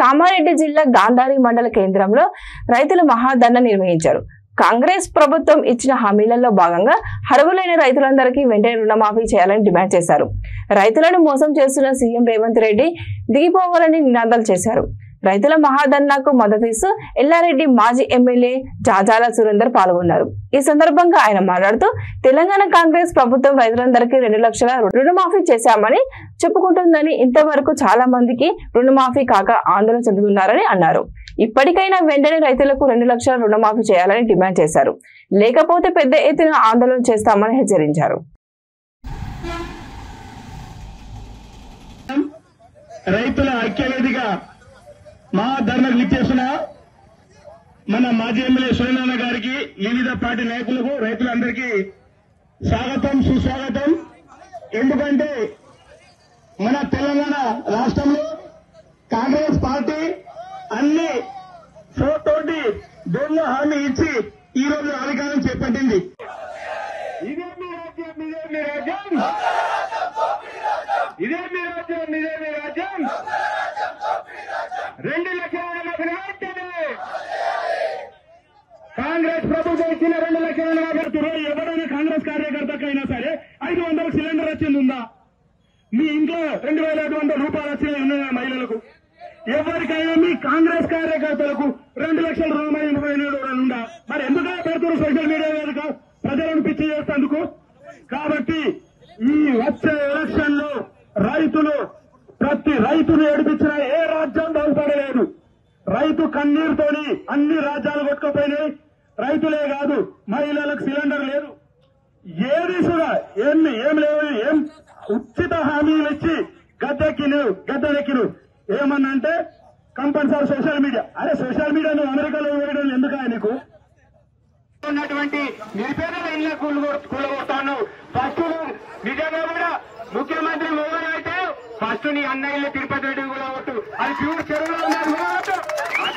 కామారెడ్డి జిల్లా గాంధారి మండల కేంద్రంలో రైతుల మహాధర్నా నిర్వహించారు. కాంగ్రెస్ ప్రభుత్వం ఇచ్చిన హామీలలో భాగంగా అర్హులైన రైతులందరికీ వెంటనే రుణమాఫీ చేయాలని డిమాండ్ చేశారు. రైతులను మోసం చేస్తున్న సీఎం రేవంత్ రెడ్డి దిగిపోవాలని నినాదాలు చేశారు. రైతుల మహాధర్నాకు మద్దతిస్తూ ఎల్లారెడ్డి మాజీ ఎమ్మెల్యే జాజాల సురేందర్ పాల్గొన్నారు. ఈ సందర్భంగా ఆయన మాట్లాడుతూ తెలంగాణ కాంగ్రెస్ ప్రభుత్వం రైతులందరికీ 2 లక్షల రుణమాఫీ చేశామని చెప్పుకుంటుందని, ఇంతవరకు చాలా మందికి రుణమాఫీ కాక ఆందోళన చెందుతున్నారని అన్నారు. ఇప్పటికైనా వెంటనే రైతులకు 2 లక్షల రుణమాఫీ చేయాలని డిమాండ్ చేశారు. లేకపోతే పెద్ద ఎత్తున ఆందోళన చేస్తామని హెచ్చరించారు. రైతుల ఐక్యవేదిక మహాధర్నాకు విచ్చేసిన మన మాజీ ఎమ్మెల్యే సురేంద్ర గారికి, వివిధ పార్టీ నాయకులకు, రైతులందరికీ స్వాగతం, సుస్వాగతం. ఎందుకంటే మన తెలంగాణ రాష్ట్రంలో కాంగ్రెస్ పార్టీ అన్ని తోటి దొంగ హామీ ఇచ్చి ఈ రోజు అధికారం చేపట్టింది. ఇదే మీ రాజ్యం, ఇదే మీ రాజ్యం, ఇదే మీ రాజ్యం, ఇదే మీ రాజ్యం. 2 లక్షల కాంగ్రెస్ ప్రభుత్వం ఇచ్చిన 2 లక్షల ఎవరైనా కాంగ్రెస్ కార్యకర్తకైనా సరే 500 సిలిండర్ వచ్చింది ఉందా? మీ ఇంట్లో 2500 రూపాయలు వచ్చినాయి ఉన్నాయా మహిళలకు? ఎవరికైనా మీ కాంగ్రెస్ కార్యకర్తలకు 2 లక్షల రూపాయలు ఉందా? మరి ఎందుకైనా పెడుతున్నారు సోషల్ మీడియా వేదిక ప్రజలను పిచ్చి చేసేందుకు? కాబట్టి ఈ వచ్చే ఎలక్షన్ లో రైతులు ప్రతి రైతును ఏడిపించిన ఏ రాజ్యం బాగుపడలేదు. రైతు కన్నీరుతోని అన్ని రాజ్యాలు కొట్టుకుపోయినాయి. రైతులే కాదు, మహిళలకు సిలిండర్ లేదు, ఏది కూడా ఏం లేవు. ఏం ఉచిత హామీలు ఇచ్చి గద్దెనెక్కిను. ఏమన్నా అంటే కంపల్సరీ సోషల్ మీడియా. అరే సోషల్ మీడియా నువ్వు అమెరికాలో వేయడం ఎందుకు? నీకు ఉన్నటువంటి నిరుపేదల ఇళ్ల కూలగొడతాను. ఫస్ట్ నిజంగా కూడా ముఖ్యమంత్రి మోదీ అయితే ఫస్ట్ నీ అన్న ఇల్లు తిరుపతి రెడ్డి కూడా కొట్టు. అది ప్యూర్ చెరువులో ఉన్నది కూడా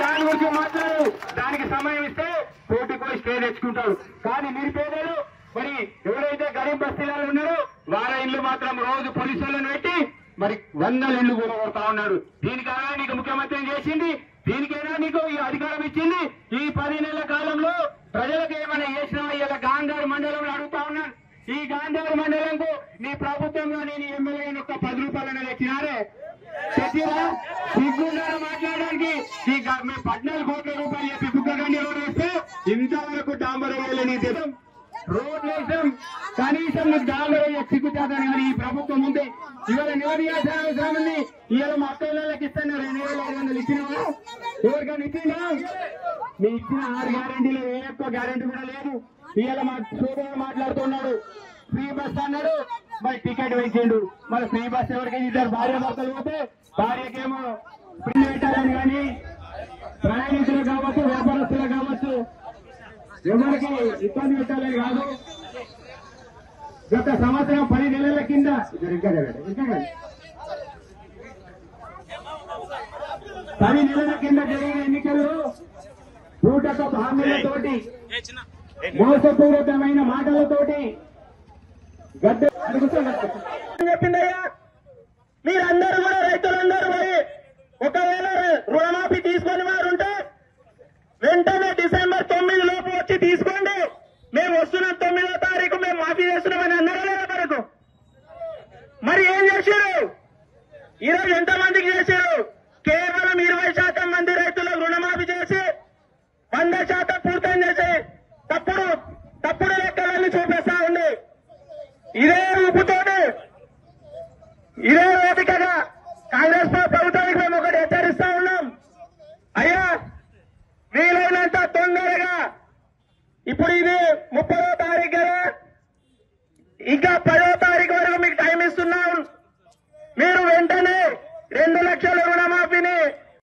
దాని గురించి మాట్లాడు. దానికి సమయం ఇస్తే కోర్టు కూడా స్టే తెచ్చుకుంటాడు. కానీ నిరుపేదలు మరి ఎవరైతే గరీబ్ బస్తీలలో ఉన్నారో వాళ్ళ ఇల్లు మాత్రం రోజు పోలీసులను పెట్టి మరి 100 ఇళ్లు కూడా కొడతా ఉన్నాడు. దీనికైనా నీకు ముఖ్యమంత్రి చేసింది, దీనికైనా నీకు ఈ అధికారం ఇచ్చింది. ఈ 10 నెలల కాలంలో ప్రజలకు ఏమైనా చేసినా ఇలా గాంధారి మండలంలో అడుగుతా ఉన్నాను. ఈ గాంధారి మండలంకు నీ ప్రభుత్వంలో నేను ఎమ్మెల్యే ఒక్క 10 రూపాయలైనా తెచ్చినారే? తెచ్చిరా? సిగ్గున్నారా మాట్లాడడానికి? ఈ 14 కోట్ల రూపాయలు చెప్పి బుక్కగండి రోడ్డు వేస్తే ఇంతవరకు డాంబర్ వేయలే. నీ దేశం రోడ్లు వేసాం, కనీసం నీకు డాంబర్ వేయ సిగ్గుతాదని. కానీ ఈ ప్రభుత్వం ఉంది. ఇవాళ నిలదీయాల్సిన అవసరం ఉంది. ఇవాళ మా అక్కలకి ఇస్తాను 2500 ఇచ్చినావా? ఎవరికైనా ఇచ్చిందా? మీ ఇచ్చిన 6 గ్యారెంటీలు ఏ ఒక్క గ్యారెంటీ కూడా లేదు. ఇవాళ మా సోదరుడు మాట్లాడుతున్నాడు, ఫ్రీ బస్ అన్నాడు, మరి టికెట్ వేసిండు. మరి ఫ్రీ బస్ ఎవరికి? 2 భార్య భర్తలు పోతే భార్యకేమో ఫ్రీ పెట్టాలని. కానీ ప్రయాణికులు కావచ్చు, వ్యాపారస్తులు కావచ్చు, ఎవరికి ఇబ్బంది పెట్టాలని కాదు. గత సంవత్సరం 10 నెలల కింద 10 నెలల కింద జరిగిన ఎన్నికల్లో బూటకపు హామీలతోటి, మోసపూరితమైన మాటలతోటి గద్దె చెప్పిందయ్యా. మీరందరూ కూడా రైతులందరూ పోయి ఒకవేళ రుణమాఫీ తీసుకొని వారుంటే వెంటనే డిసెంబర్ 9 లోపు వచ్చి తీసుకోండి. మేము వస్తున్నాం 9వ తారీఖు మేము మాఫీ చేస్తున్నామని అన్నారా లేదా మనకు? మరి ఏం చేశారు? ఈరోజు ఎంతమందికి చేశారు? కేవలం 20% మంది రైతులకు రుణమాఫీ చేసి 100% పూర్తం చేసి తప్పుడు లెక్కలన్నీ చూపిస్తా ఉంది. ఇదే రూపుతోటి, ఇదే వేదికగా కాంగ్రెస్ ప్రభుత్వానికి మేము ఒకటి హెచ్చరిస్తా ఉన్నాం. అయ్యా, వీలైనంత తొందరగా, ఇప్పుడు ఇది 30వ తారీఖు కదా, ఇంకా 10వ తారీఖు వరకు మీకు టైం ఇస్తున్నాం. మీరు వెంటనే 2 లక్షల రుణమాఫీ